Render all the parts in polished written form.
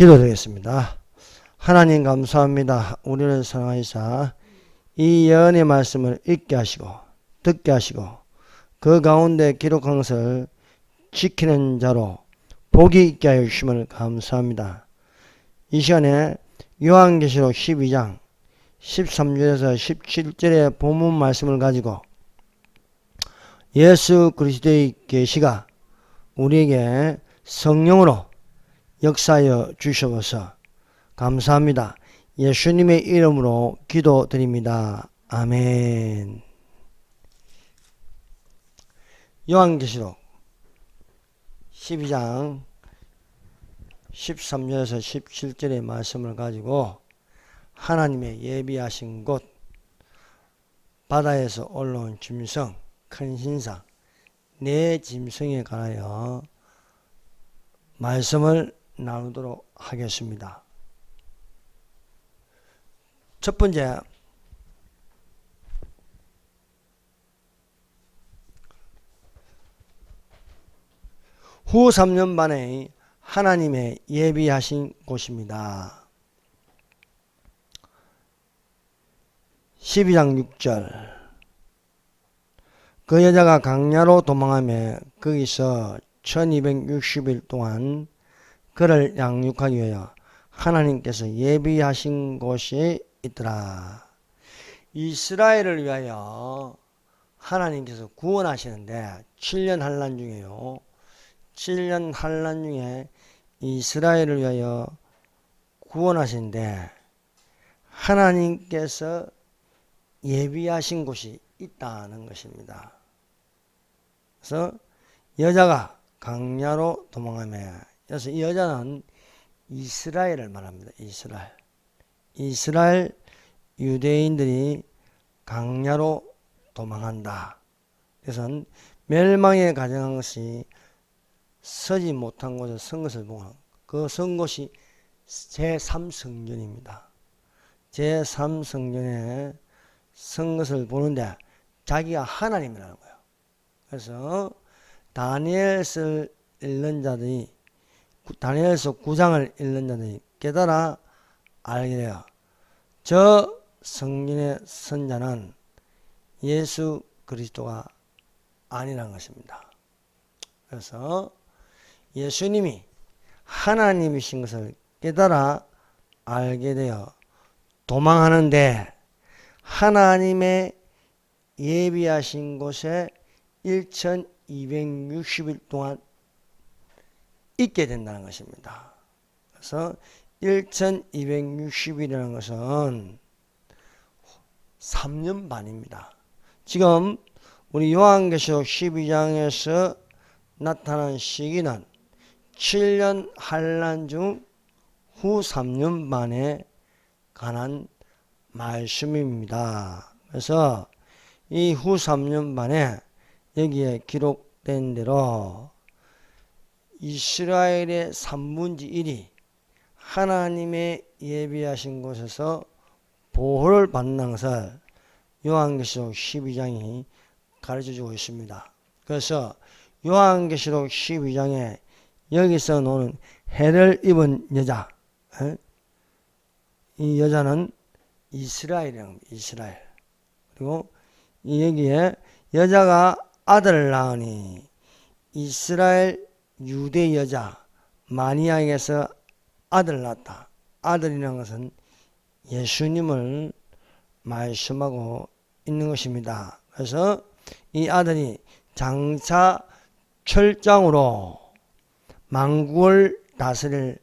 기도드리겠습니다. 하나님 감사합니다. 우리를 사랑하시사 이 예언의 말씀을 읽게 하시고 듣게 하시고 그 가운데 기록한 것을 지키는 자로 복이 있게 하여 주심을 감사합니다. 이 시간에 요한계시록 12장 13절에서 17절의 본문 말씀을 가지고 예수 그리스도의 계시가 우리에게 성령으로 역사하여 주셔서 감사합니다. 예수님의 이름으로 기도드립니다. 아멘. 요한계시록 12장 13절에서 17절의 말씀을 가지고 하나님의 예비하신 곳, 바다에서 올라온 짐승, 큰 신상, 네 짐승에 관하여 말씀을 나누도록 하겠습니다. 첫 번째, 후 3년 만에 하나님의 예비하신 곳입니다. 12장 6절, 그 여자가 강야로 도망하며 거기서 1260일 동안 그를 양육하기 위하여 하나님께서 예비하신 곳이 있더라. 이스라엘을 위하여 하나님께서 구원하시는데 7년 환난 중에요. 7년 환난 중에 이스라엘을 위하여 구원하시는데 하나님께서 예비하신 곳이 있다는 것입니다. 그래서 여자가 강야로 도망하며, 그래서 이 여자는 이스라엘을 말합니다. 이스라엘 유대인들이 강야로 도망한다. 그래서 멸망에 가정한 것이 서지 못한 곳에 선 것을 보고 그 선 곳이 제3성전입니다. 제3성전에 선 것을 보는데 자기가 하나님이라는 거예요. 그래서 다니엘서 읽는 자들이, 다니엘서 9장을 읽는 자들이 깨달아 알게 돼요. 저 성전의 선자는 예수 그리스도가 아니라는 것입니다. 그래서 예수님이 하나님이신 것을 깨달아 알게 되어 도망하는데 하나님의 예비하신 곳에 1260일 동안 있게 된다는 것입니다. 그래서 1260일이라는 것은 3년 반입니다. 지금 우리 요한계시록 12장에서 나타난 시기는 7년 환난 중 후 3년 만에 관한 말씀입니다. 그래서 이 후 3년 만에 여기에 기록된 대로 이스라엘의 3분의 1이 하나님의 예비하신 곳에서 보호를 받는 것을 요한계시록 12장이 가르쳐주고 있습니다. 그래서 요한계시록 12장에 여기서 노는 해를 입은 여자, 이 여자는 이스라엘이라는 겁니다. 이스라엘. 그리고 여기에 여자가 아들을 낳으니 이스라엘 유대 여자 마리아에게서 아들을 낳았다. 아들이라는 것은 예수님을 말씀하고 있는 것입니다. 그래서 이 아들이 장차 철장으로 만국을 다스릴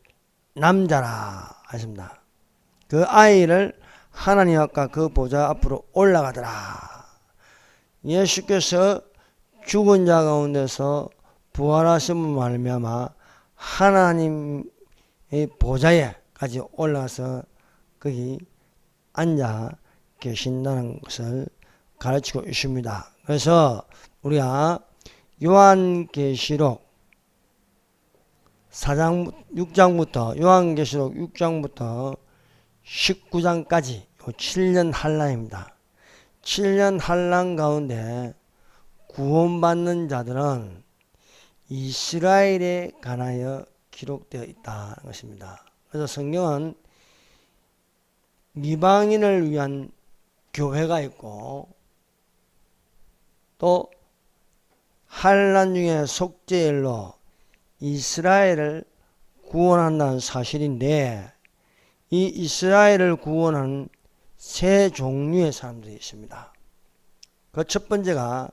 남자라 하십니다. 그 아이를 하나님 아까 그 보좌 앞으로 올라가더라. 예수께서 죽은 자 가운데서 부활하심을 말미암아 하나님의 보좌에까지 올라가서 거기 앉아 계신다는 것을 가르치고 있습니다. 그래서 우리가 요한계시록 6장부터 요한계시록 6장부터 19장까지 7년 환난입니다. 7년 환난 가운데 구원받는 자들은 이스라엘에 관하여 기록되어 있다는 것입니다. 그래서 성경은 이방인을 위한 교회가 있고 또 환난 중에 속죄일로 이스라엘을 구원한다는 사실인데, 이 이스라엘을 구원하는 세 종류의 사람들이 있습니다. 그 첫 번째가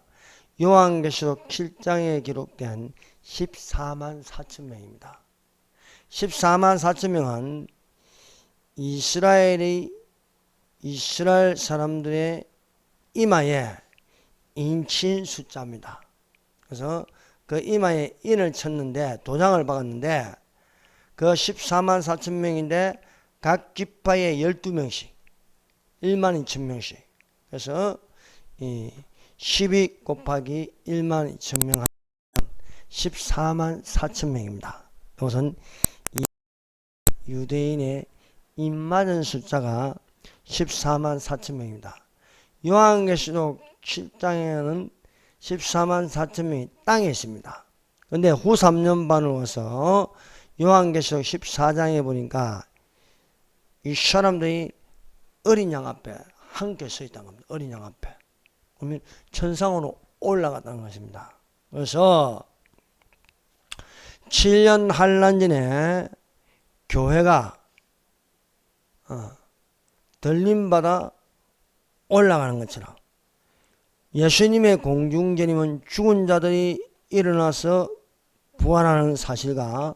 요한계시록 7장에 기록된 14만 4천 명입니다. 14만 4천 명은 이스라엘 사람들의 이마에 인친 숫자입니다. 그래서 그 이마에 인을 쳤는데, 도장을 박았는데, 그 14만 4천 명인데 각 지파에 12명씩 1만 2천 명씩, 그래서 12 곱하기 1만 2천 명 하면 14만 4천 명입니다. 이것은 유대인의 입맞은 숫자가 14만 4천 명입니다. 요한계시록 7장에는 14만 4천 명이 땅에 있습니다. 근데 후 3년 반을 와서 요한계시록 14장에 보니까 이 사람들이 어린 양 앞에 함께 서 있다는 겁니다. 어린 양 앞에. 그러면 천상으로 올라갔다는 것입니다. 그래서 7년 환난 전에 교회가 들림받아 올라가는 것처럼, 예수님의 공중전임은 죽은 자들이 일어나서 부활하는 사실과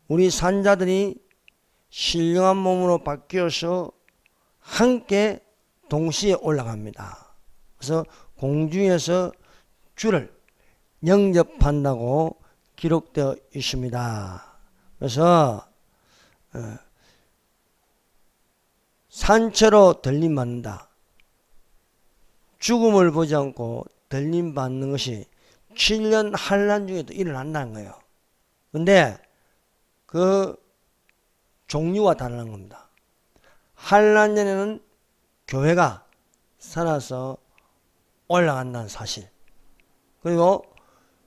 우리 산자들이 신령한 몸으로 바뀌어서 함께 동시에 올라갑니다. 그래서 공중에서 주를 영접한다고 기록되어 있습니다. 그래서 산채로 들림받는다, 죽음을 보지 않고 들림받는 것이 7년 환난 중에도 일어난다는 거예요. 근데 그 종류가 다른 겁니다. 환난 전에는 교회가 살아서 올라간다는 사실, 그리고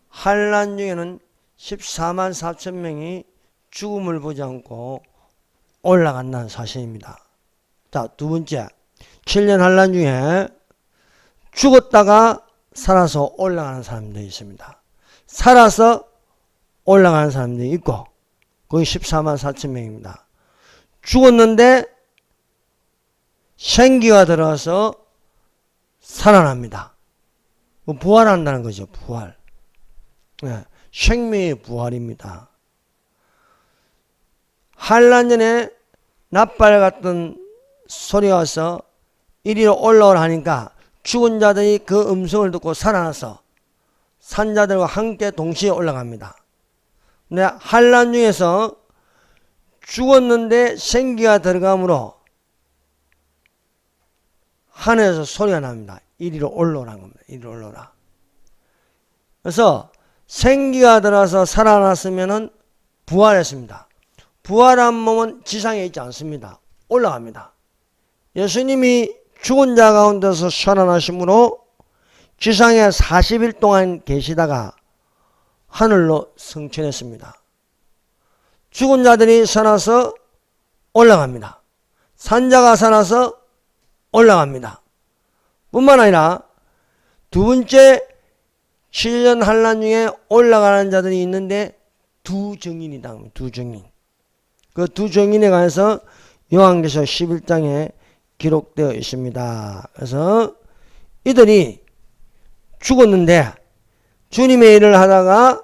환난 중에는 14만 4천 명이 죽음을 보지 않고 올라간다는 사실입니다. 자, 두 번째, 7년 환난 중에 죽었다가 살아서 올라가는 사람들이 있습니다. 살아서 올라가는 사람들이 있고, 거의 14만 4천 명입니다. 죽었는데 생기가 들어서 살아납니다. 부활한다는 거죠. 부활. 네, 생명의 부활입니다. 환난 전에 낫발 같은 소리가 와서 이리로 올라오라 하니까 죽은 자들이 그 음성을 듣고 살아나서 산자들과 함께 동시에 올라갑니다. 근데 환난 중에서 죽었는데 생기가 들어가므로 하늘에서 소리가 납니다. 이리로 올라오라는 겁니다. 이리로 올라오라. 그래서 생기가 들어서 살아났으면은 부활했습니다. 부활한 몸은 지상에 있지 않습니다. 올라갑니다. 예수님이 죽은 자 가운데서 살아나심으로 지상에 40일 동안 계시다가 하늘로 승천했습니다. 죽은 자들이 살아서 올라갑니다. 산자가 살아서 올라갑니다. 뿐만 아니라 두 번째 7년 환난 중에 올라가는 자들이 있는데 두 증인이다. 두 증인. 그 두 증인에 관해서 요한계시록 11장에 기록되어 있습니다. 그래서 이들이 죽었는데 주님의 일을 하다가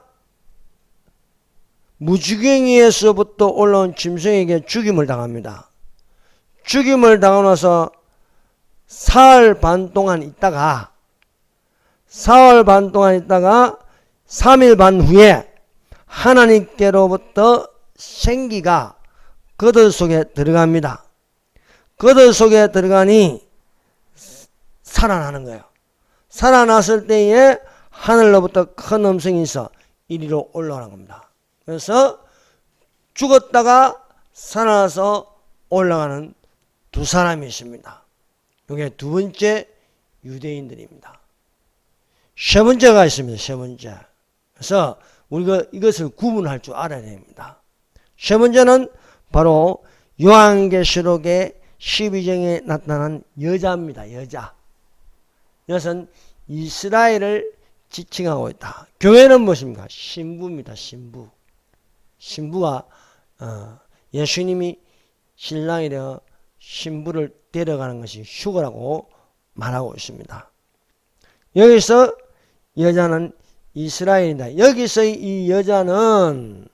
무지갱이에서부터 올라온 짐승에게 죽임을 당합니다. 죽임을 당하고 나서 사흘 반 동안 있다가 3일 반 후에 하나님께로부터 생기가 그들 속에 들어갑니다. 그들 속에 들어가니 살아나는 거예요. 살아났을 때에 하늘로부터 큰 음성이 있어 이리로 올라오는 겁니다. 그래서 죽었다가 살아나서 올라가는 두 사람이 있습니다. 이게 두 번째 유대인들입니다. 세 번째가 있습니다. 세 번째. 그래서 우리가 이것을 구분할 줄 알아야 됩니다. 세 번째는 바로 요한계시록의 12장에 나타난 여자입니다. 여자. 이것은 이스라엘을 지칭하고 있다. 교회는 무엇입니까? 신부입니다. 신부. 신부가 예수님이 신랑이 되어 신부를 데려가는 것이 휴거라고 말하고 있습니다. 여기서 여자는 이스라엘이다. 여기서 이 여자는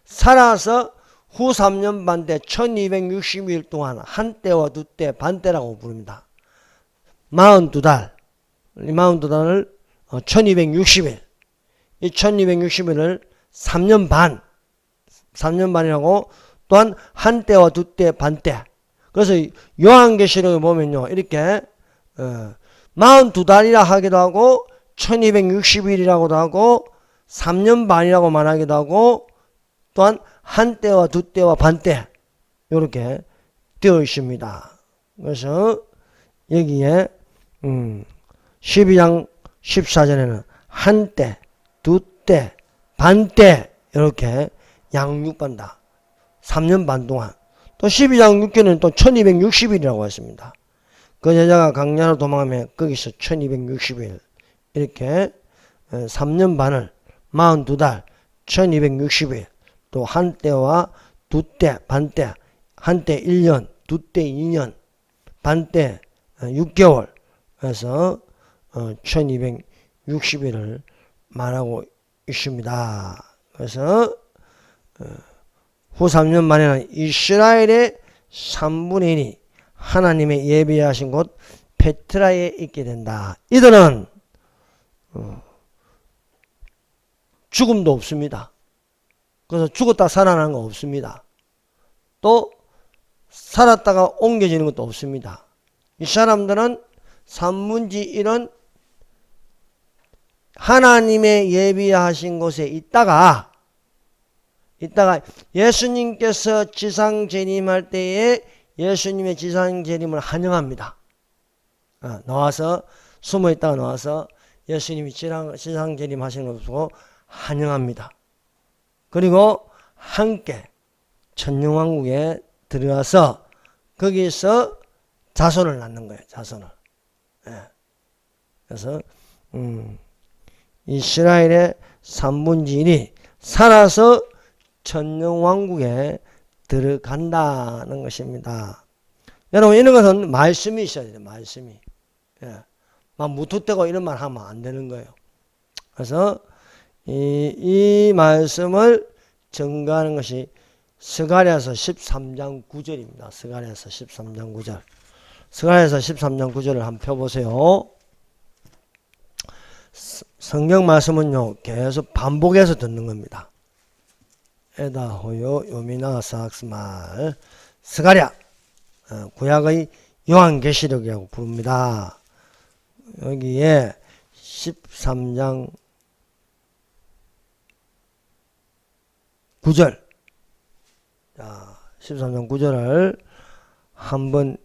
살아서 후 3년 반대 1260일 동안 한때와 두때 반때라고 부릅니다. 42달. 42달을 1260일. 이 1260일을 3년 반. 3년 반이라고 또한 한때와 두때 반때. 그래서 요한계시록에 보면요. 이렇게 42달이라 하기도 하고 1260일이라고도 하고 3년 반이라고 말하기도 하고 또한 한때와 두때와 반때 이렇게 되어 있습니다. 그래서 여기에 12장 14절에는 한때, 두때, 반때 이렇게 양육받는다. 3년 반 동안. 또 12장 6절에는 또 1260일이라고 했습니다. 그 여자가 강야로 도망하면 거기서 1260일 이렇게 3년 반을 42달 1260일 또 한때와 두때 반때 한때 1년 두때 2년 반때 6개월 그래서 1260일을 말하고 있습니다. 그래서 후 3년 만에는 이스라엘의 3분의 1이 하나님의 예비하신 곳 페트라에 있게 된다. 이들은 죽음도 없습니다. 그래서 죽었다 살아나는 거 없습니다. 또 살았다가 옮겨지는 것도 없습니다. 이 사람들은 3분의 1은 하나님의 예비하신 곳에 있다가 예수님께서 지상 재림할 때에 예수님의 지상 재림을 환영합니다. 나와서 숨어 있다가 나와서 예수님이 지상 재림 하시는 것을 보고 환영합니다. 그리고 함께 천년왕국에 들어가서 거기서 자손을 낳는 거예요. 자손을. 그래서 이스라엘의 3분의 1이 살아서 천년왕국에 들어간다는 것입니다. 여러분 이런 것은 말씀이 있어야 돼요. 말씀이. 막 무턱대고 이런 말 하면 안 되는 거예요. 그래서 이 말씀을 증거하는 것이 스가랴서 13장 9절입니다. 스가랴서 13장 9절. 스가랴서 13장 9절을 한번 펴보세요. 성경 말씀은요 계속 반복해서 듣는 겁니다. 에다 호요 요미나 사악스말 스가랴 구약의 요한계시록이라고 부릅니다. 여기에 13장 9절 13장 9절을 한번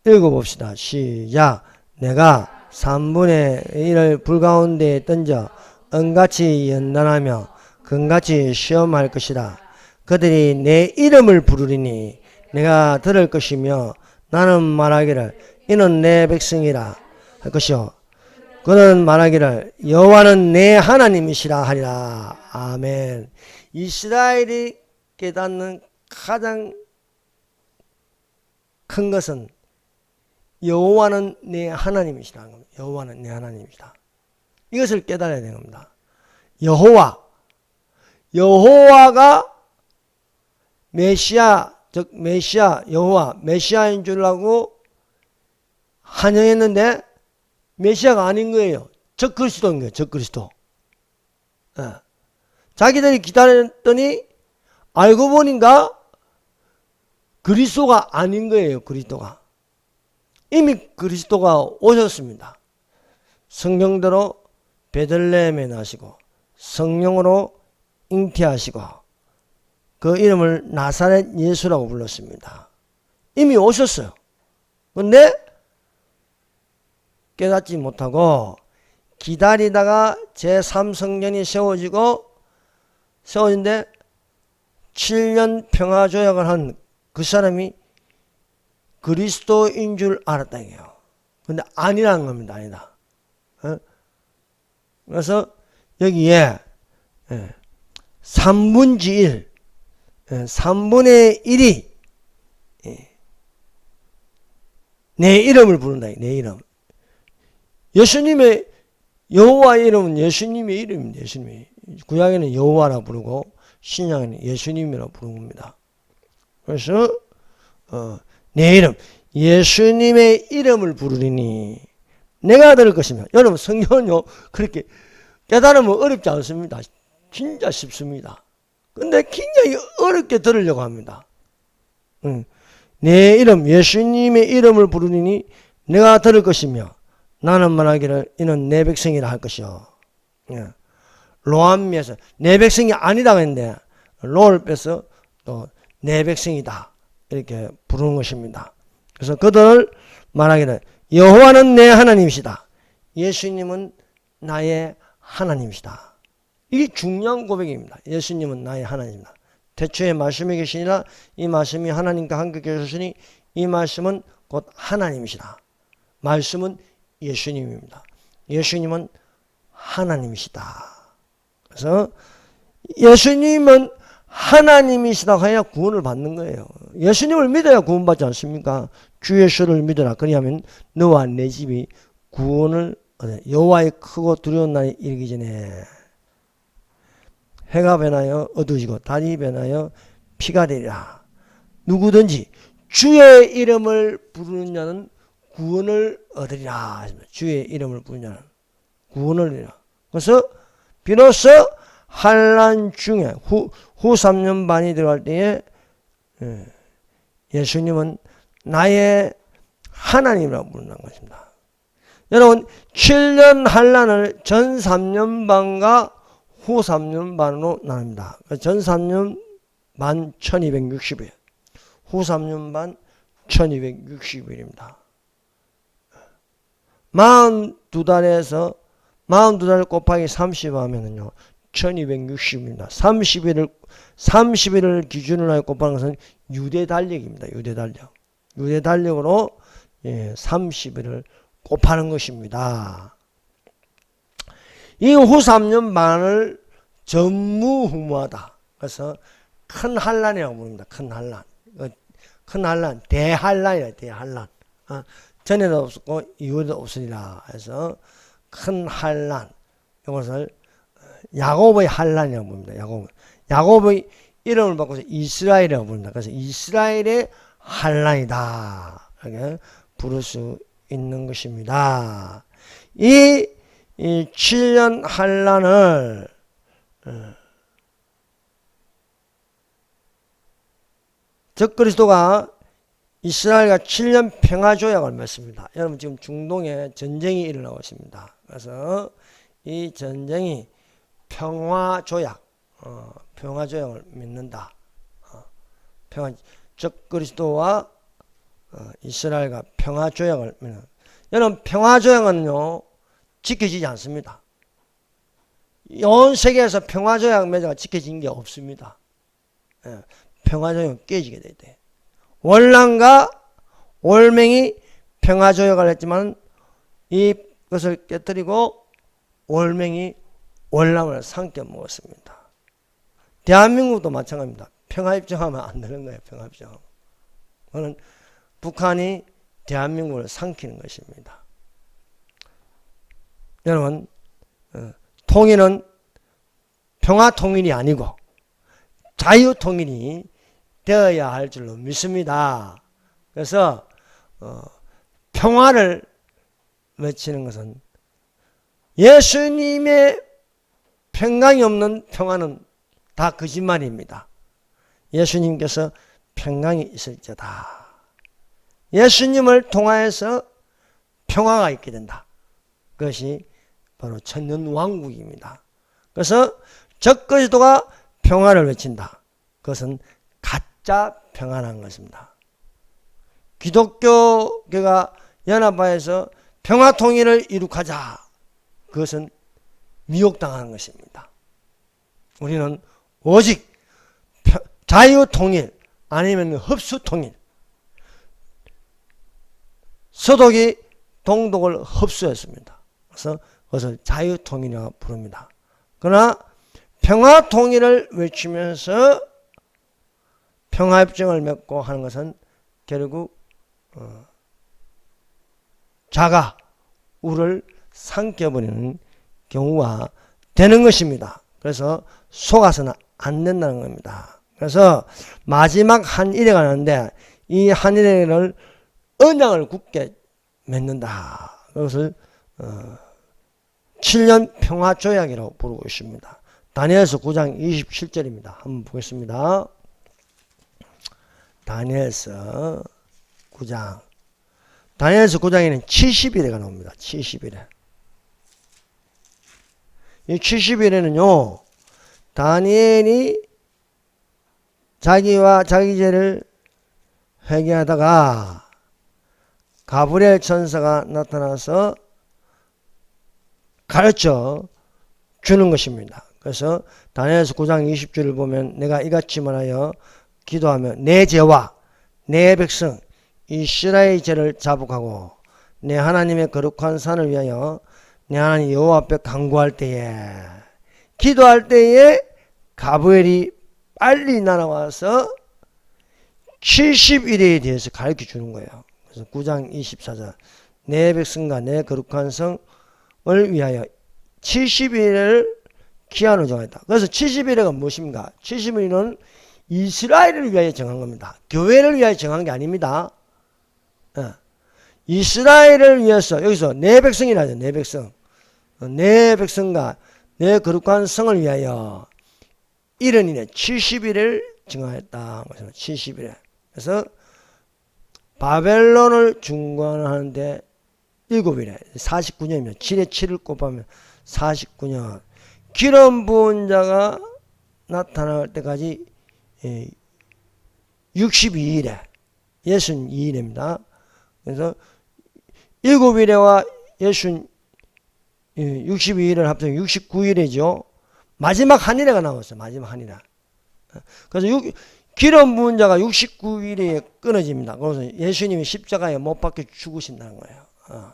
읽어봅시다. 시작. 내가 3분의 1을 불 가운데에 던져 은같이 연단하며 금같이 시험할 것이다. 그들이 내 이름을 부르리니 내가 들을 것이며 나는 말하기를 이는 내 백성이라 할 것이요 그는 말하기를 여호와는 내 하나님이시라 하리라. 아멘. 이스라엘이 깨닫는 가장 큰 것은 여호와는 내 하나님이시라는 겁니다. 여호와는 내 하나님이시다. 이것을 깨달아야 되는 겁니다. 여호와가 메시아, 즉 메시아, 여호와, 메시아인 줄 알고 환영했는데 메시아가 아닌 거예요. 적그리스도인 거예요. 적그리스도. 자기들이 기다렸더니 알고 보니까 그리스도가 아닌 거예요. 그리스도가. 이미 그리스도가 오셨습니다. 성경대로 베들레헴에 나시고 성령으로 잉태하시고 그 이름을 나사렛 예수라고 불렀습니다. 이미 오셨어요. 그런데 깨닫지 못하고 기다리다가 제3성전이 세워진데 7년 평화조약을 한 그 사람이 그리스도인 줄 알았다 이게요. 근데 아니라는 겁니다. 아니다. 그래서 여기에 3분의 1, 3분의 1이 내 이름을 부른다. 내 이름. 예수님의 여호와의 이름은 예수님의 이름입니다. 예수님이. 구약에는 여호와라 부르고 신약에는 예수님이라 부르는 겁니다. 그래서 내 이름, 예수님의 이름을 부르리니 내가 들을 것이며. 여러분 성경은요 그렇게 깨달으면 어렵지 않습니다. 진짜 쉽습니다. 근데 굉장히 어렵게 들으려고 합니다. 내 이름, 예수님의 이름을 부르니 내가 들을 것이며 나는 말하기를 이는 내 백성이라 할 것이요. 로암미에서 내 백성이 아니라고 했는데 로를 빼서 또 내 백성이다 이렇게 부르는 것입니다. 그래서 그들을 말하기를 여호와는 내 하나님이시다. 예수님은 나의 하나님이시다. 이게 중요한 고백입니다. 예수님은 나의 하나님이다. 태초에 말씀이 계시니라 이 말씀이 하나님과 함께 계셨으니 이 말씀은 곧 하나님이시다. 말씀은 예수님입니다. 예수님은 하나님이시다. 그래서 예수님은 하나님이시다고 해야 구원을 받는 거예요. 예수님을 믿어야 구원받지 않습니까? 주 예수를 믿어라. 그리하면 너와 내 집이 구원을 여호와의 크고 두려운 날이 이르기 전에 해가 변하여 어두워지고 달이 변하여 피가 되리라. 누구든지 주의 이름을 부르는 자는 구원을 얻으리라. 주의 이름을 부르는 자는 구원을 얻으리라. 그래서 비로소 환난 중에 후 3년 반이 들어갈 때에 예수님은 나의 하나님이라고 부르는 것입니다. 여러분 7년 환난을 전 3년 반과 후 3년 반으로 나눕니다. 전 3년 반 1260일, 후 3년 반 1260일입니다. 42달에서 42달 곱하기 30 하면은요 1260입니다. 30일을 기준으로 하여 곱하는 것은 유대 달력입니다. 유대 달력. 유대 달력으로 30일을 곱하는 것입니다. 이 후 3년 반을 전무후무하다. 그래서 큰 환난이라고 부릅니다. 큰 환난. 큰 환난, 대환난이에요. 대환난. 전에도 없었고 이후에도 없으리라 해서 큰 환난. 이것을 야곱의 환난이라고 부릅니다. 야곱의 이름을 바꿔서 이스라엘이라고 부릅니다. 그래서 이스라엘의 환난이다. 이렇게 부를 수 있는 것입니다. 이 7년 환난을 적그리스도가 이스라엘과 7년 평화조약을 맺습니다. 여러분 지금 중동에 전쟁이 일어나고 있습니다. 그래서 이 전쟁이 평화조약을 맺는다. 적그리스도와 이스라엘과 평화조약을 맺는. 여러분 평화조약은요 지켜지지 않습니다. 온 세계에서 평화조약 맺어가 지켜진 게 없습니다. 평화조약은 깨지게 돼. 월남과 월맹이 평화조약을 했지만 이것을 깨뜨리고 월맹이 월남을 삼켜 먹었습니다. 대한민국도 마찬가지입니다. 평화협정하면 안 되는 거예요. 평화협정하면. 그거는 북한이 대한민국을 삼키는 것입니다. 여러분 통일은 평화통일이 아니고 자유통일이 되어야 할 줄로 믿습니다. 그래서 평화를 외치는 것은 예수님의 평강이 없는 평화는 다 거짓말입니다. 예수님께서 평강이 있을지어다. 예수님을 통하여서 평화가 있게 된다. 그것이 바로 천년왕국입니다. 그래서 적그리스도가 평화를 외친다. 그것은 가짜 평화라는 것입니다. 기독교가 연합하여서 평화통일을 이룩하자. 그것은 미혹당하는 것입니다. 우리는 오직 자유통일 아니면 흡수통일. 서독이 동독을 흡수했습니다. 그래서 그것을 자유통일이라고 부릅니다. 그러나 평화통일을 외치면서 평화협정을 맺고 하는 것은 결국 자가 우를 삼켜버리는 경우가 되는 것입니다. 그래서 속아서는 안 된다는 겁니다. 그래서 마지막 한일회가 나는데 이 한일회를 언약을 굳게 맺는다. 그것을 7년 평화조약이라고 부르고 있습니다. 다니엘서 9장 27절입니다. 한번 보겠습니다. 다니엘서 9장. 다니엘서 9장에는 70일에가 나옵니다. 70일에. 이 70일에는요, 다니엘이 자기와 자기 죄를 회개하다가 가브리엘 천사가 나타나서 가르쳐 주는 것입니다. 그래서 다니엘서 9장 20절을 보면 내가 이같이 말하여 기도하며 내 죄와 내 백성 이스라엘의 죄를 자복하고 내 하나님의 거룩한 산을 위하여 내 하나님 여호와 앞에 간구할 때에 기도할 때에 가브리엘이 빨리 날아와서 70일에 대해서 가르쳐 주는 거예요. 그래서 9장 24절 내 백성과 내 거룩한 성을 위하여 70일을 기한을 정했다. 그래서 70일은 무엇입니까? 70일은 이스라엘을 위하여 정한 겁니다. 교회를 위하여 정한 게 아닙니다. 이스라엘을 위해서 여기서 내 백성이라죠. 내 백성. 내 백성과 내 거룩한 성을 위하여 이른 일에 70일을 정하였다. 70일에. 그래서 바벨론을 중건하는데 7일에 49년이면 7에 7을 곱하면 49년 기름 부은 자가 나타날 때까지 62일에 62일입니다. 그래서 7일에와 62일을 합쳐서 69일이죠. 마지막 한일회가 나왔어요. 마지막 한일회. 그래서 기름 부은 자가 69일에 끊어집니다. 그래서 예수님이 십자가에 못 박혀 죽으신다는 거예요.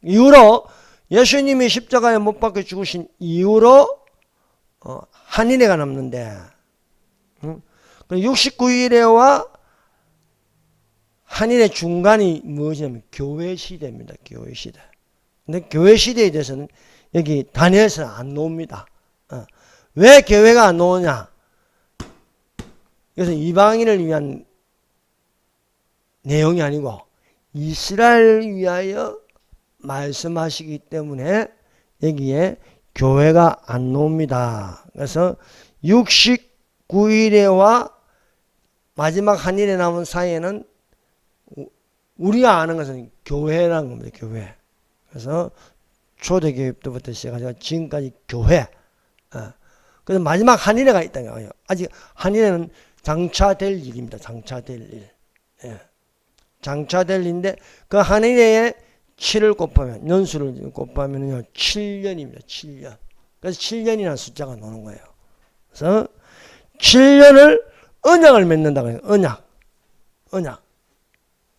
이후로 예수님이 십자가에 못 박혀 죽으신 이후로 한일회가 남는데 69일에와 한일의 중간이 무엇이냐면 교회 시대입니다. 교회 시대. 근데 교회 시대에 대해서는 여기 다니엘서는 안 나옵니다. 왜 교회가 안 나오냐? 그래서 이방인을 위한 내용이 아니고 이스라엘을 위하여 말씀하시기 때문에 여기에 교회가 안 나옵니다. 그래서 69일에와 마지막 한일에 남은 사이에는 우리가 아는 것은 교회라는 겁니다. 교회. 그래서 초대교회 때부터 시작해서 지금까지 교회. 그래서 마지막 한일회가 있다는 거예요. 아직 한일회는 장차될 일입니다. 장차될 일. 장차될 일인데 그 한일회에 7을 곱하면 연수를 곱하면요 7년입니다. 7년. 그래서 7년이라는 숫자가 나오는 거예요. 그래서 7년을 언약을 맺는다고 해요. 언약.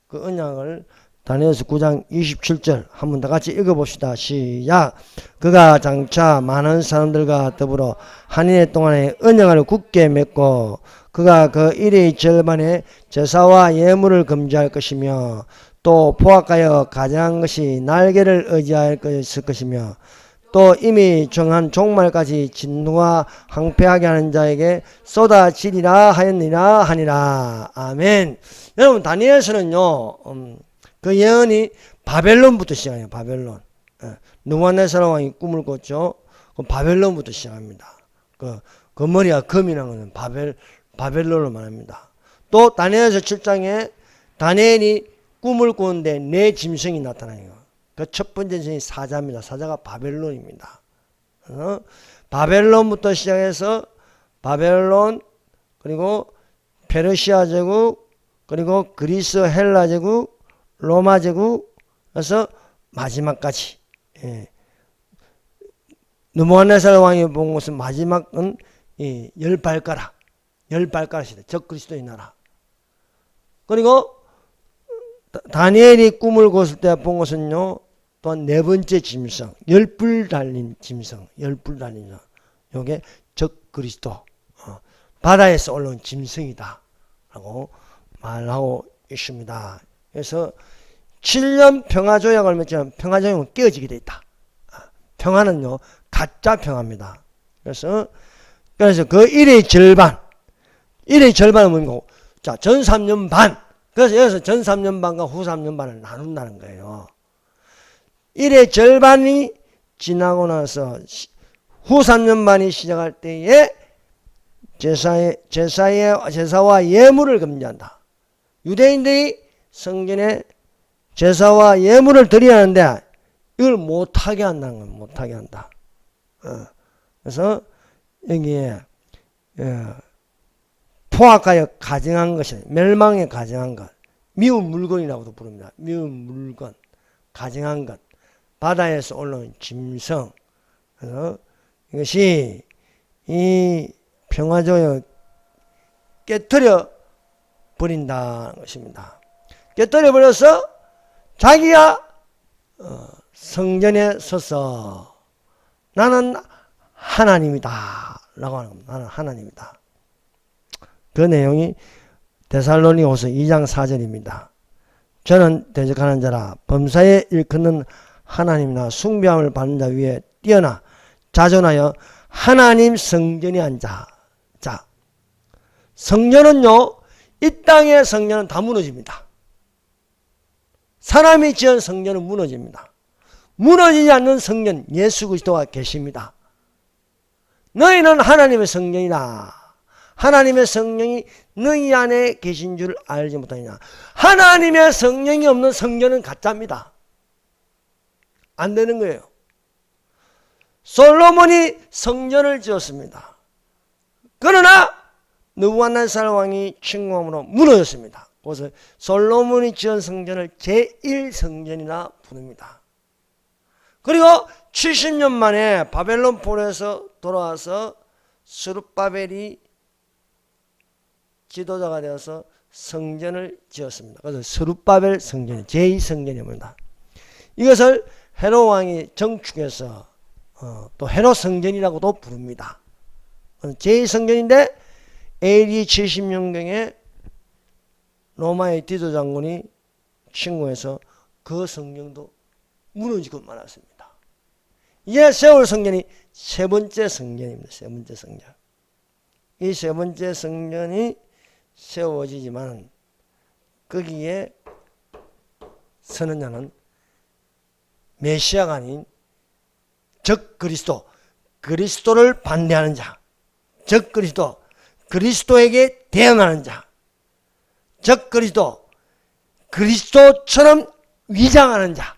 그 언약을 다니엘서 9장 27절 한번 다 같이 읽어봅시다. 시작. 그가 장차 많은 사람들과 더불어 한인회 동안에 언약을 굳게 맺고 그가 그 일의 절반에 제사와 예물을 금지할 것이며 또 포악하여 가장한 것이 날개를 의지할 것이며 또 이미 정한 종말까지 진노와 항폐하게 하는 자에게 쏟아지리라 하였느니라 하니라. 아멘. 여러분 다니엘서는요 그 예언이 바벨론부터 시작해요. 바벨론. 느부갓네살 왕이 꿈을 꿨죠. 그 바벨론부터 시작합니다. 그 머리가 금이라는 것은 바벨론을 말합니다. 또 다니엘서 7장에 다니엘이 꿈을 꾸는데 네 짐승이 나타나요. 그 첫 번째 짐승이 사자입니다. 사자가 바벨론입니다. 바벨론부터 시작해서 바벨론 그리고 페르시아 제국 그리고 그리스 헬라 제국 로마 제국 그래서 마지막까지 느부갓네살 왕이 본 것은 마지막은 10발가락 열 발가락이다. 적 그리스도의 나라. 그리고 다니엘이 꿈을 꿨을 때 본 것은요, 또한 네 번째 짐승, 열불 달린 짐승, 열불 달린 짐승. 요게 적 그리스도, 바다에서 올라온 짐승이다 라고 말하고 있습니다. 그래서 7년 평화조약을 맺지만 평화조약은 깨어지게 돼 있다. 평화는요, 가짜 평화입니다. 그래서 그 1의 절반은 뭐고, 자, 전 3년 반. 그래서 여기서 전 3년 반과 후 3년 반을 나눈다는 거예요. 1의 절반이 지나고 나서 후 3년 반이 시작할 때에 제사와 예물을 금지한다. 유대인들이 성전에 제사와 예물을 드려야 하는데 이걸 못하게 한다는 거예요. 못하게 한다. 그래서 여기에 포악하여 가증한 것이 멸망에 가증한 것, 미운 물건이라고도 부릅니다. 미운 물건, 가증한 것, 바다에서 올라온 짐승. 그래서 이것이 이 평화조약 깨뜨려 버린다는 것입니다. 깨뜨려 버려서 자기가 성전에 서서 나는 하나님이다 라고 하는 겁니다. 나는 하나님이다. 그 내용이 데살로니가후서 2장 4절입니다. 저는 대적하는 자라 범사에 일컫는 하나님이나 숭배함을 받는 자 위에 뛰어나 자존하여 하나님 성전에 앉아. 자, 성전은요, 이 땅의 성전은 다 무너집니다. 사람이 지은 성전은 무너집니다. 무너지지 않는 성전 예수 그리스도가 계십니다. 너희는 하나님의 성전이다. 하나님의 성령이 너희 안에 계신 줄 알지 못하느냐. 하나님의 성령이 없는 성전은 가짜입니다. 안 되는 거예요. 솔로몬이 성전을 지었습니다. 그러나 느부갓네살 왕이 침공함으로 무너졌습니다. 그래서 솔로몬이 지은 성전을 제1성전이라 부릅니다. 그리고 70년 만에 바벨론 포로에서 돌아와서 스룹바벨이 지도자가 되어서 성전을 지었습니다. 그래서 스룹바벨 성전, 제2성전입니다. 이것을 헤롯 왕이 정축해서 또 헤롯 성전이라고도 부릅니다. 제2성전인데 AD 70년경에 로마의 디도 장군이 침공해서 그 성전도 무너지고 말았습니다. 이에 세울 성전이 세 번째 성전입니다. 세 번째 성전. 이 세 번째 성전이 세워지지만 거기에 서는 자는 메시아가 아닌 적 그리스도, 그리스도를 반대하는 자, 적 그리스도, 그리스도에게 대응하는 자, 적 그리스도, 그리스도처럼 위장하는 자,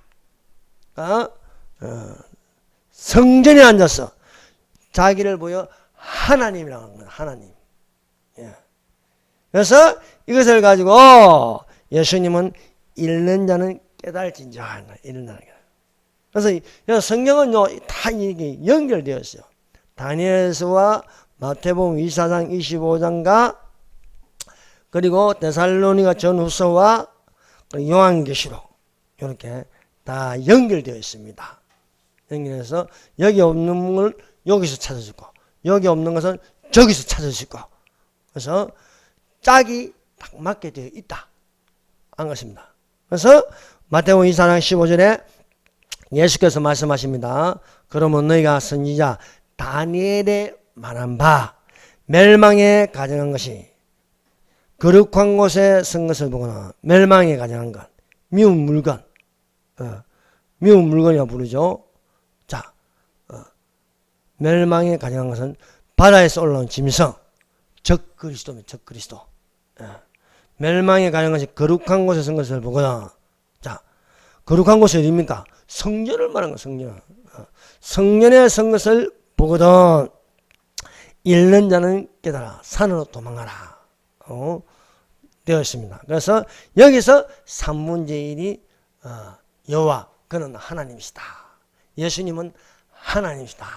성전에 앉아서 자기를 보여 하나님이라고 하는 거예요. 하나님. 예. 그래서 이것을 가지고 예수님은 읽는 자는 깨달을진저 하는 거예요. 읽는 자는. 그래서 성경은요, 다 이게 연결되어 있어요. 다니엘서와 마태복음 24장 25장과 그리고 데살로니가 전후서와 요한계시록 이렇게 다 연결되어 있습니다. 연결해서 여기 없는 걸 여기서 찾을 수 있고 여기 없는 것은 저기서 찾을 수 있고 그래서 짝이 딱 맞게 되어 있다 한 것입니다. 그래서 마태복음 24장 15절에 예수께서 말씀하십니다. 그러면 너희가 선지자 다니엘의 말한 바 멸망에 가정한 것이 거룩한 곳에 선 것을 보거나 멸망에 가정한 것 미운 물건 미운 물건이라고 부르죠. 자, 멸망에 가정한 것은 바다에서 올라온 짐승 적 그리스도입니다. 적 그리스도. 멸망에 가정한 것이 거룩한 곳에 선 것을 보거나 자, 거룩한 곳이 어디입니까? 성전을 말하는 거예요. 성전. 성전에 선 것을 보거든 읽는 자는 깨달아 산으로 도망가라 되어 있습니다. 그래서 여기서 3분의 1이 여호와 그는 하나님이시다. 예수님은 하나님이시다.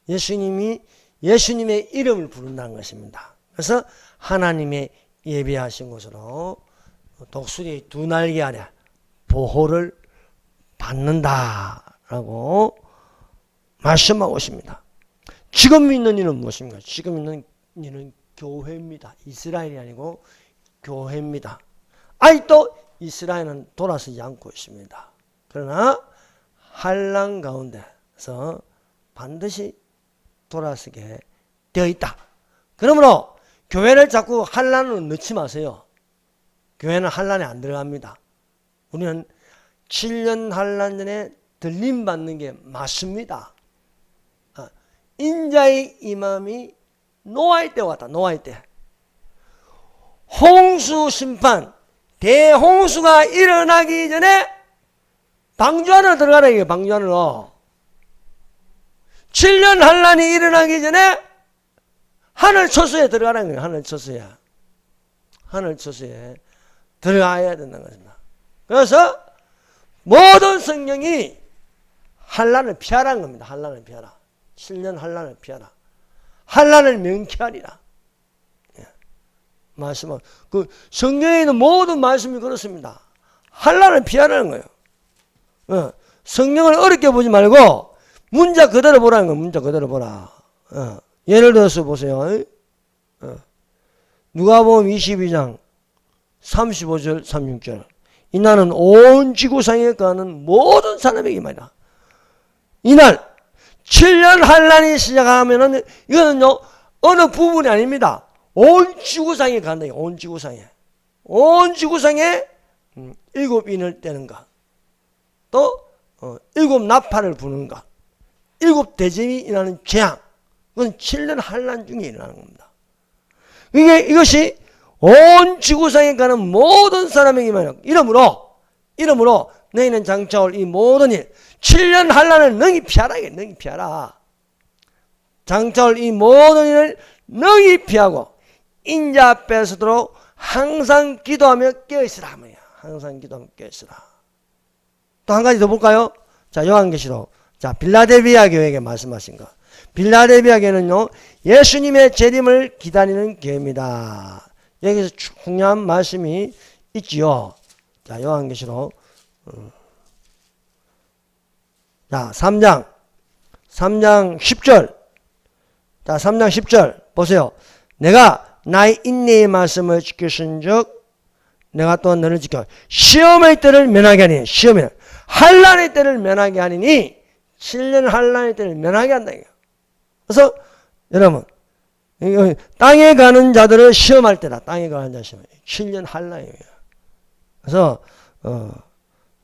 예수님이 예수님의 이름을 부른다는 것입니다. 그래서 하나님의 예비하신 곳으로 독수리 두 날개 아래 보호를 받는다라고 말씀하고 있습니다. 지금 있는 이는 무엇입니까? 지금 있는 이는 교회입니다. 이스라엘이 아니고 교회입니다. 아직도 이스라엘은 돌아서지 않고 있습니다. 그러나 환난 가운데서 반드시 돌아서게 되어 있다. 그러므로 교회를 자꾸 환난으로 넣지 마세요. 교회는 환난에 안 들어갑니다. 우리는 7년 환난 전에 들림 받는 게 맞습니다. 인자의 임함이 노아의 때 왔다. 노아의 때. 홍수 심판, 대홍수가 일어나기 전에 방주 안으로 들어가라 이게 방주 안으로. 7년 환난이 일어나기 전에 하늘 처소에 들어가라는 거예요. 하늘 처소에. 하늘 처소에 들어가야 된다는 것입니다. 그래서 모든 성경이 환난을 피하라는 겁니다. 환난을 피하라. 7년 환난을 피하라. 환난을 명쾌하리라. 말씀은 그 성경에 있는 모든 말씀이 그렇습니다. 환난을 피하라는 거예요. 성경을 어렵게 보지 말고 문자 그대로 보라는 거예요. 문자 그대로 보라. 예를 들어서 보세요. 누가복음 22장 35절 36절. 이날은 온 지구상에 가는 모든 사람에게 말이다. 이날 7년 환란이 시작하면은 이거는요 어느 부분이 아닙니다. 온 지구상에 간다. 온 지구상에. 온 지구상에 7인을 떼는가. 또 7 나팔을 부는가. 7 대접이 일어나는 재앙. 그건 7년 환란 중에 일어나는 겁니다. 이것이 온 지구상에 가는 모든 사람에게 말이야. 이러므로 너희는 장차 올 이 모든 일 7년 환란을 능히 피하라. 능히 피하라. 장차 올 이 모든 일을 능히 피하고 인자 앞에 서도록 항상 기도하며 깨어있으라. 항상 기도하며 깨어있으라. 또 한 가지 더 볼까요? 자, 요한계시록. 자, 빌라델비아 교회에게 말씀하신 거. 빌라델비아 교회는요, 예수님의 재림을 기다리는 교회입니다. 여기서 중요한 말씀이 있지요. 자, 요한계시록. 자, 3장 10절. 자, 3장 10절. 보세요. 내가 나의 인내의 말씀을 지켰은즉 내가 또한 너를 지켜 시험의 때를 면하게 하니 시험의 환난의 때를 면하게 하니니 7년 환난의 때를 면하게 한다. 그래서 여러분 땅에 가는 자들을 시험할 때다. 땅에 가는 자 시험. 7년 환난이에요. 그래서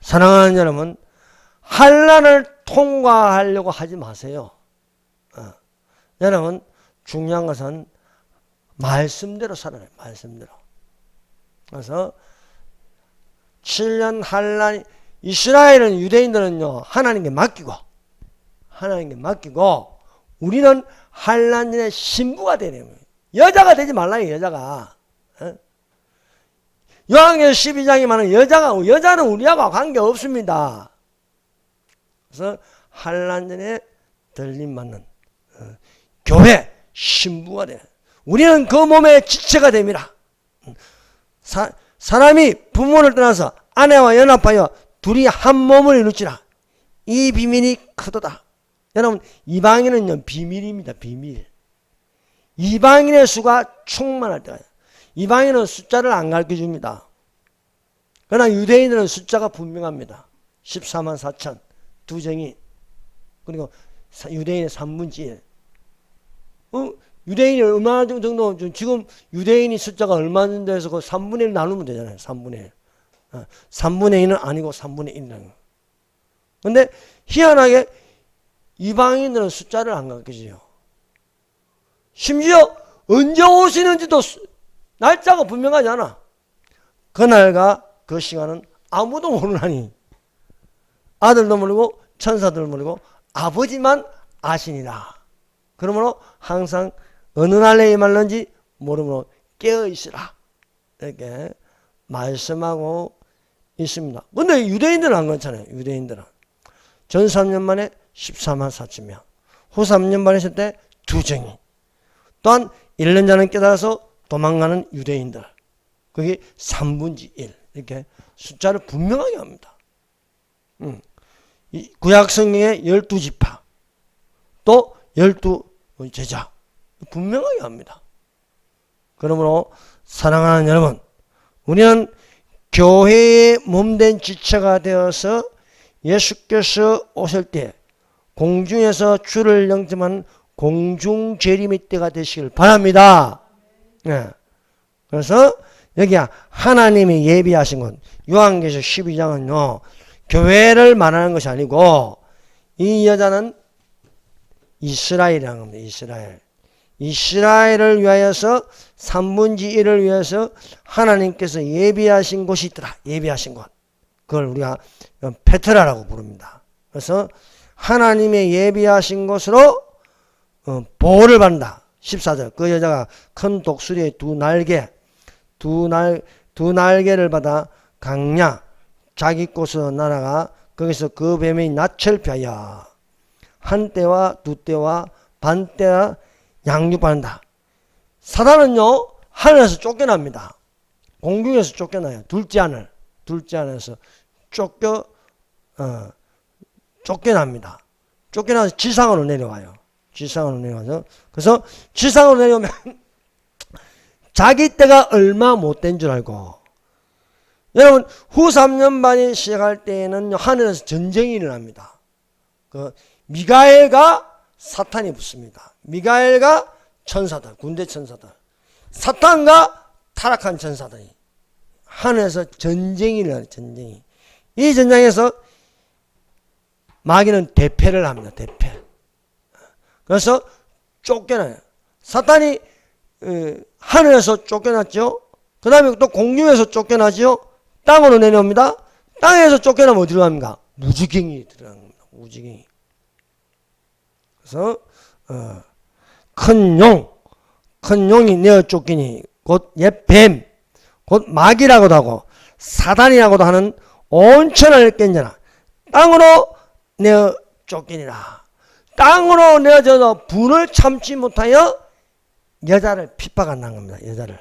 사랑하는 여러분 환난을 통과하려고 하지 마세요. 여러분 중요한 것은 말씀대로 살아요. 말씀대로. 그래서 7년 환란 이스라엘은 유대인들은요 하나님께 맡기고 우리는 환란 전에 신부가 되는 거예요. 여자가 되지 말라요. 여자가. 요한계시록 12장에 말하는 여자는 우리하고 관계없습니다. 그래서 환란 전에 들림받는 교회 신부가 돼. 우리는 그 몸의 지체가 됩니다. 사람이 부모를 떠나서 아내와 연합하여 둘이 한 몸을 이룰지라. 이 비밀이 크도다. 여러분 이방인은요 비밀입니다. 비밀. 이방인의 수가 충만할 때가 이방인은 숫자를 안 가르쳐줍니다. 그러나 유대인들은 숫자가 분명합니다. 14만 4천 두 정인 그리고 유대인의 3분의 1. 유대인이 얼마나 정도 지금 유대인이 숫자가 얼마 정도 해서 그 3분의 1 나누면 되잖아요. 3분의 1. 3분의 1은 아니고 3분의 1이라는 거. 근데 희한하게 이방인들은 숫자를 안 가르쳐줘요. 심지어 언제 오시는지도 날짜가 분명하지 않아. 그날과 그 시간은 아무도 모르나니 아들도 모르고 천사도 모르고 아버지만 아시니라. 그러므로 항상 어느 날에 임할는지 모르므로 깨어있으라. 이렇게 말씀하고 있습니다. 근데 유대인들은 안 그렇잖아요. 유대인들은. 전 3년 만에 14만 4천 명. 후 3년 만에 있을 때 2정이. 또한 1년 전에 깨달아서 도망가는 유대인들. 그게 3분의 1. 이렇게 숫자를 분명하게 합니다. 구약 성경의 12지파, 또 12제자. 분명하게 합니다. 그러므로 사랑하는 여러분, 우리는 교회의 몸된 지체가 되어서 예수께서 오실 때 공중에서 주를 영접한 공중 재림의 때가 되시길 바랍니다. 네. 그래서 여기 하나님이 예비하신 것, 요한계시록 12장은요 교회를 말하는 것이 아니고 이 여자는 이스라엘이라는 겁니다. 이스라엘을 위하여서 3분의 1을 위해서 하나님께서 예비하신 곳이 있더라. 예비하신 곳. 그걸 우리가 페트라라고 부릅니다. 그래서 하나님의 예비하신 곳으로 보호를 받는다. 14절. 그 여자가 큰 독수리의 두 날개를 받아 강야 자기 곳으로 날아가 거기서 그 뱀의 낯을 피하여 한 떼와 두 떼와 반 떼와 양육받는다. 사단은요 하늘에서 쫓겨납니다. 공중에서 쫓겨나요. 둘째 하늘에서 쫓겨납니다. 쫓겨나서 지상으로 내려와요. 지상으로 내려와서 그래서 지상으로 내려오면 자기 때가 얼마 못된 줄 알고, 여러분 후 3년 반이 시작할 때에는 하늘에서 전쟁이 일어납니다. 그 미가엘과 사탄이 붙습니다. 미가엘과 천사들, 군대 천사들, 사탄과 타락한 천사들이 하늘에서 전쟁이 일어나요. 전쟁이. 이 전쟁에서 마귀는 대패를 합니다. 대패. 그래서 쫓겨나요. 사탄이 하늘에서 쫓겨났죠. 그 다음에 또 공중에서 쫓겨나죠. 땅으로 내려옵니다. 땅에서 쫓겨나면 어디로 갑니까? 무지경이 들어가는 겁니다. 무지경이. 그래서 큰 용이 내어 쫓기니 곧 옛 뱀, 곧 마귀라고도 하고 사단이라고도 하는 온천을 깬자나 땅으로 내어 쫓기니라. 땅으로 내어져서 분을 참지 못하여 여자를 핍박한다는 겁니다. 여자를.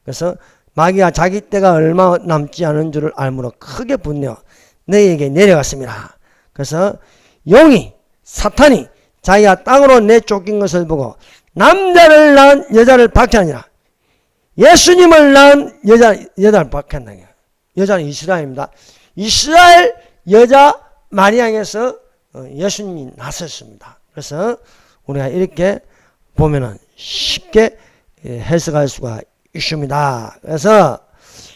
그래서 마귀가 자기 때가 얼마 남지 않은 줄을 알므로 크게 분내어 너희에게 내려갔습니다. 그래서 용이, 사탄이 자기가 땅으로 내쫓긴 것을 보고 남자를 낳은 여자를 박해하니라. 예수님을 낳은 여자를 박해한다. 여자는 이스라엘입니다. 이스라엘 여자 마리아에서 예수님이 나섰습니다. 그래서 우리가 이렇게 보면은 쉽게 해석할 수가 있습니다. 그래서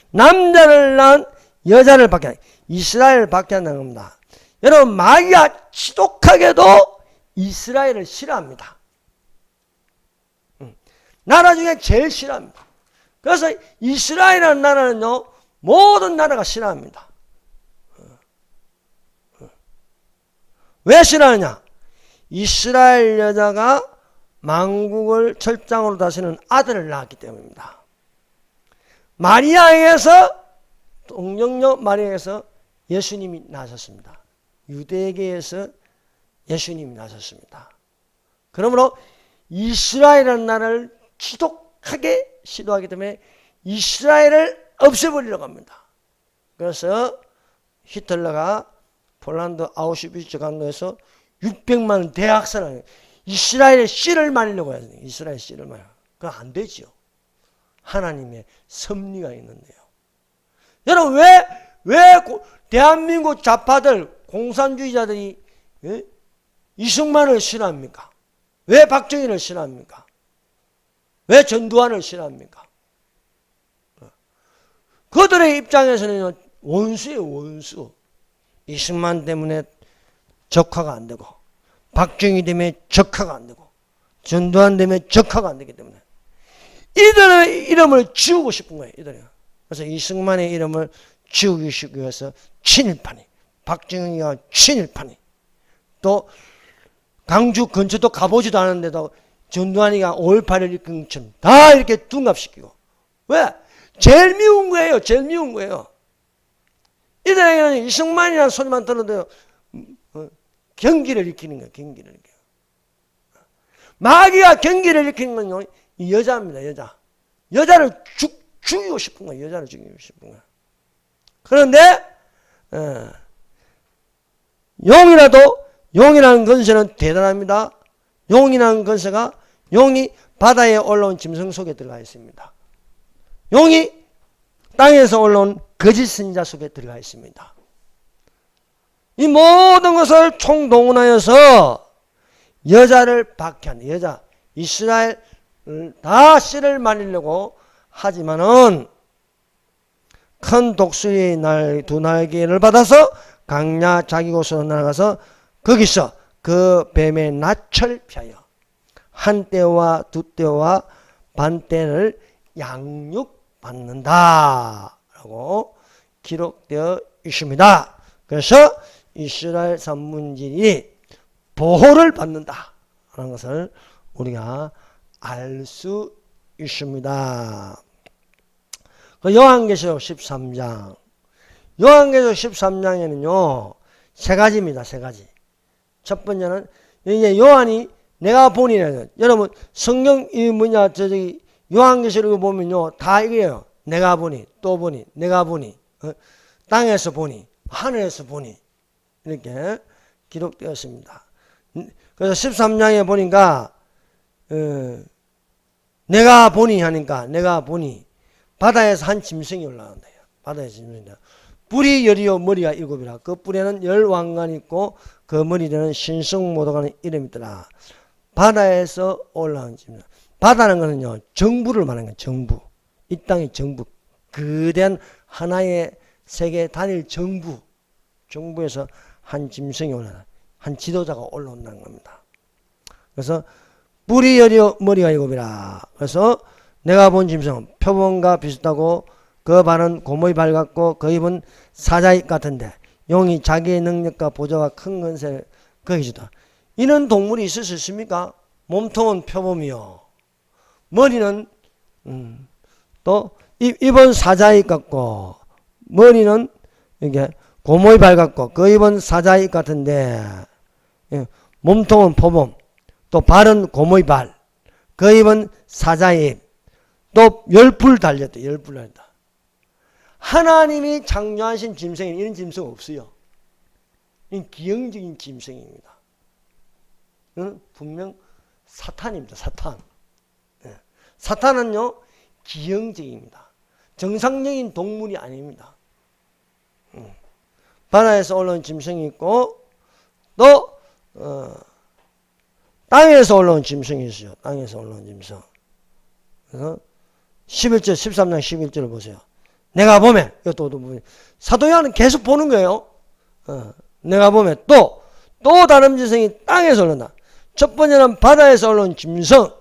남자를 낳은 여자를 박해한다. 이스라엘을 박해한다는 겁니다. 여러분 마귀가 지독하게도 이스라엘을 싫어합니다. 나라 중에 제일 싫어합니다. 그래서 이스라엘이라는 나라는요 모든 나라가 싫어합니다. 왜 싫어하느냐? 이스라엘 여자가 만국을 철장으로 다스리는 아들을 낳았기 때문입니다. 마리아에게서, 동정녀 마리아에게서 예수님이 나셨습니다. 유대계에서 예수님이 나셨습니다. 그러므로 이스라엘이라는 나라를 지독하게 싫어하기 때문에 이스라엘을 없애버리려고 합니다. 그래서 히틀러가 폴란드 아우슈비츠 강도에서 600만 대학살을 이스라엘의 씨를 말리려고 해요. 이스라엘 씨를 말려. 그건 안 되죠. 하나님의 섭리가 있는데요. 여러분 왜 대한민국 좌파들 공산주의자들이 이승만을 싫어합니까? 왜 박정희를 싫어합니까? 왜 전두환을 싫어합니까? 그들의 입장에서는 원수예요. 원수. 이승만 때문에 적화가 안 되고 박정희 때문에 적화가 안 되고 전두환 때문에 적화가 안 되기 때문에 이들의 이름을 지우고 싶은 거예요. 이들이. 그래서 이승만의 이름을 지우기 위해서 친일파니, 박정희가 친일파니, 또 강주 근처도 가보지도 않았는데도 전두환이가 5.18을 일으킨 것처럼 다 이렇게 둔갑시키고. 왜? 제일 미운 거예요. 제일 미운 거예요. 이들에게는 이승만이라는 소리만 들어도 경기를 일으키는 거예요. 경기를 일으켜요. 마귀가 경기를 일으키는 건요, 여자입니다. 여자를 죽이고 싶은 거예요. 여자를 죽이고 싶은 거예요. 그런데 용이라는 건세는 대단합니다. 용이라는 건세가 용이 바다에 올라온 짐승 속에 들어가 있습니다. 용이 땅에서 올라온 거짓 선지자 속에 들어가 있습니다. 이 모든 것을 총동원하여서 여자를 박해한 여자 이스라엘 다 씨를 말리려고 하지만은 큰 독수리의 두 날개를 받아서 강야 자기 곳으로 날아가서 거기서 그 뱀의 낯을 피하여 한 떼와 두 떼와 반 떼를 양육받는다 라고 기록되어 있습니다. 그래서 이스라엘 산문진이 보호를 받는다 라는 것을 우리가 알 수 있습니다. 그 요한계시록 13장 요한계시록 13장에는요 세 가지입니다. 세 가지. 첫 번째는 이제 요한이 내가 보니 여러분 성경 이 저기 요한계시록을 보면요 다 이거예요. 내가 보니 또 보니 내가 보니 땅에서 보니 하늘에서 보니 이렇게 기록되었습니다. 그래서 13장에 보니까 내가 보니 하니까 내가 보니 바다에서 한 짐승이 올라간다. 바다에서 짐승이다. 뿔이 열이요 머리가 일곱이라. 그 뿔에는 10왕관이 있고 그 머리에는 신성모독하는 이름이 있더라. 바다에서 올라온 짐승. 바다는 거는요 정부를 말하는 거예요. 정부. 이 땅의 정부. 거대한 하나의 세계 단일 정부에서 한 짐승이 올라온다. 한 지도자가 올라온다는 겁니다. 그래서 뿔이 열이요 머리가 일곱이라. 그래서 내가 본 짐승은 표범과 비슷하고 그 발은 고모의 발 같고 그 입은 사자의 입 같은데 용이 자기의 능력과 보좌와 큰 권세를 거기주다. 이는 동물이 있을 수 있습니까? 몸통은 표범이요 머리는 또 입은 사자의 입 같고 머리는 이게 고모의 발 같고 그 입은 사자의 입 같은데 몸통은 표범 또 발은 고모의 발 그 입은 사자의 입 또 10불 달렸다. 10불 달렸다. 하나님이 창조하신 짐승에는 이런 짐승 없어요. 이건 기형적인 짐승입니다. 분명 사탄입니다. 사탄. 사탄은요 기형적입니다. 정상적인 동물이 아닙니다. 바다에서 올라온 짐승이 있고 또 땅에서 올라온 짐승이 있어요. 땅에서 올라온 짐승. 그래서 11절 13장 11절을 보세요. 내가 보면 이것도 사도 요한은 계속 보는 거예요. 내가 보면 또 다른 짐승이 땅에서 올라온다. 첫 번째는 바다에서 올라온 짐승,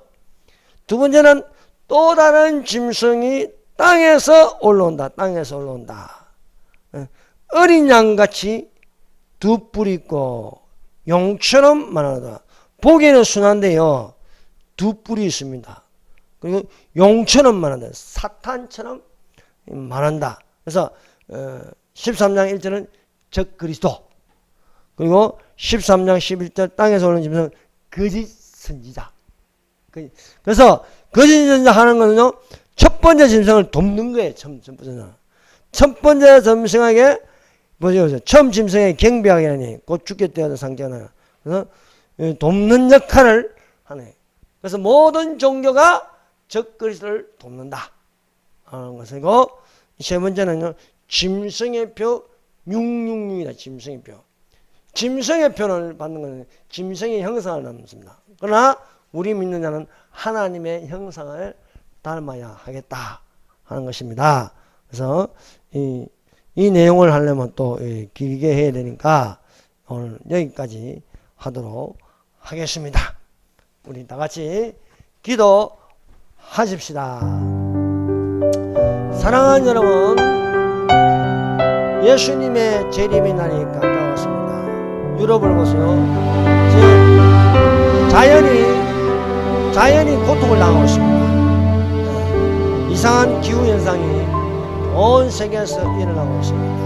두 번째는 또 다른 짐승이 땅에서 올라온다. 땅에서 올라온다. 어린 양같이 두 뿔이 있고 용처럼 말하다. 보기에는 순한데요 두 뿔이 있습니다. 그리고 용처럼 말한다. 사탄처럼 말한다. 그래서 13장 1절은 적그리스도, 그리고 13장 11절 땅에서 오는 짐승은 거짓 선지자. 그래서 거짓 선지자 하는 거는요 첫 번째 짐승을 돕는 거예요. 첫 번째 짐승에게 보세요. 처음 짐승에게 경배하게 하니 곧 죽겠다 하는 상징하나요. 그래서 돕는 역할을 하네. 그래서 모든 종교가 적그리스도를 돕는다 하는 것이고, 세 번째는요 짐승의 표 666이다. 짐승의 표. 짐승의 표를 받는 것은 짐승의 형상을 닮습니다. 그러나 우리 믿는 자는 하나님의 형상을 닮아야 하겠다 하는 것입니다. 그래서 이 내용을 하려면 또 길게 해야 되니까 오늘 여기까지 하도록 하겠습니다. 우리 다 같이 기도하십시다. 사랑하는 여러분, 예수님의 재림의 날이 가까웠습니다. 유럽을 보세요. 자연이 고통을 당하고 있습니다. 이상한 기후현상이 온 세계에서 일어나고 있습니다.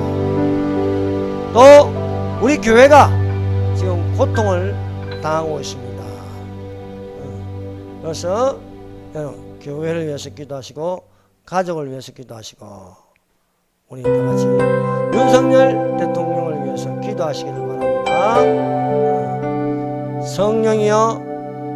또 우리 교회가 지금 고통을 당하고 있습니다. 그래서 교회를 위해서 기도하시고 가족을 위해서 기도하시고 우리 다같이 윤석열 대통령을 위해서 기도하시기를 바랍니다. 성령이여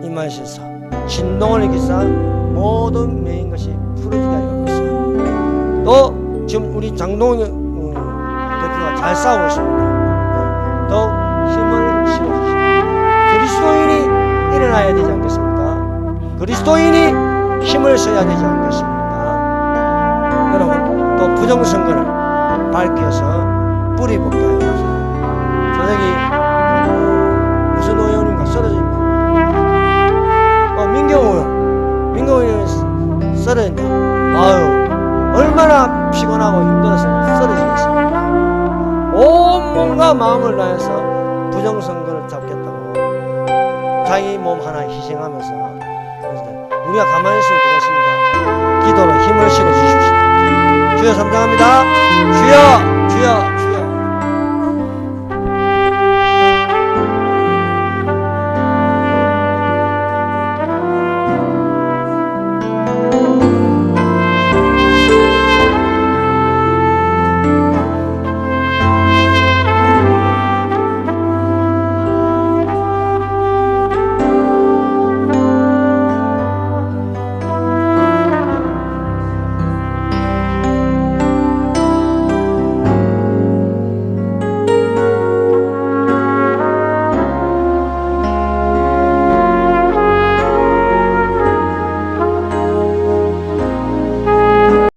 임하시사 진동을 일으키사 모든 매인 것이 풀어지게 하여 주시옵소서. 또 지금 우리 장동훈 대표가 잘 싸우고 있습니다. 또 힘을 실어주시옵소서. 그리스도인이 일어나야 되지 않겠습니까? 그리스도인이 힘을 써야 되지 않겠습니까? 여러분, 또 부정선거를 밝혀서 뿌리 뽑게 하여 주세요. 저녁이 무슨 의원인가 쓰러집니다. 민경 의원이 쓰러진다. 아유, 얼마나 피곤하고 힘들어서 쓰러지겠습니까? 온몸과 마음을 다해서 부정선거를 잡겠다고 자기 몸 하나 희생하면서 우리가 가만히 있으면 되겠습니다. 기도로 힘을 실어 주십시오. 주여 삼장합니다. 주여